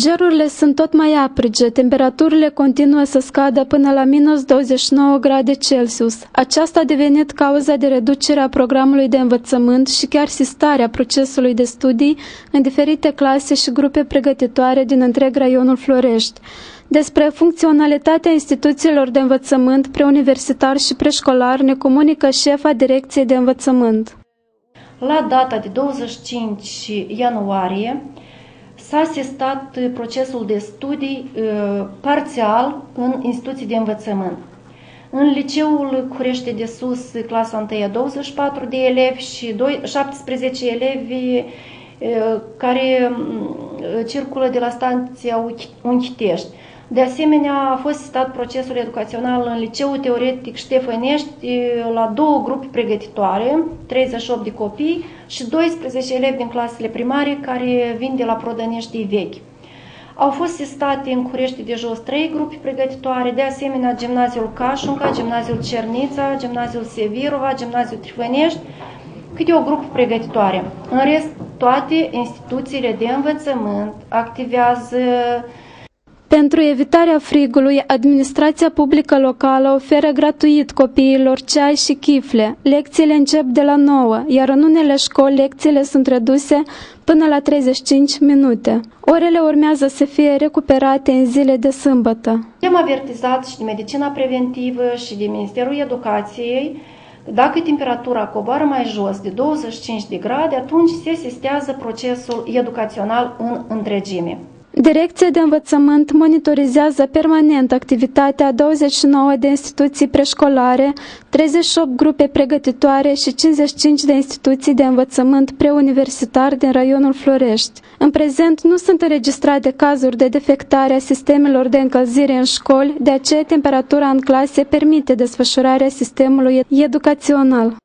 Gerurile sunt tot mai aprige, temperaturile continuă să scadă până la minus 29 grade Celsius. Aceasta a devenit cauza de reducere a programului de învățământ și chiar sistarea procesului de studii în diferite clase și grupe pregătitoare din întreg raionul Florești. Despre funcționalitatea instituțiilor de învățământ preuniversitar și preșcolar ne comunică șefa Direcției de Învățământ. La data de 25 ianuarie s-a asistat procesul de studii parțial în instituții de învățământ. În liceul Curește de Sus, clasa 1, 24 de elevi și 17 elevi care circulă de la stația Unchitești. De asemenea, a fost asistat procesul educațional în liceul teoretic Ștefănești la 2 grupe pregătitoare, 38 de copii și 12 elevi din clasele primare care vin de la Prodănești Vechi. Au fost asistate în Curește de Jos 3 grupe pregătitoare, de asemenea Gimnaziul Cașunca, Gimnaziul Cernița, Gimnaziul Sevirova, Gimnaziul Trifănești, câte o grupă pregătitoare. În rest, toate instituțiile de învățământ activează. Pentru evitarea frigului, administrația publică locală oferă gratuit copiilor ceai și chifle. Lecțiile încep de la 9, iar în unele școli lecțiile sunt reduse până la 35 minute. Orele urmează să fie recuperate în zile de sâmbătă. Am avertizat și de medicina preventivă și de Ministerul Educației. Dacă temperatura coboară mai jos de 25 de grade, atunci se asistează procesul educațional în întregime. Direcția de învățământ monitorizează permanent activitatea 29 de instituții preșcolare, 38 grupe pregătitoare și 55 de instituții de învățământ preuniversitar din raionul Florești. În prezent nu sunt înregistrate cazuri de defectare a sistemelor de încălzire în școli, de aceea temperatura în clase permite desfășurarea sistemului educațional.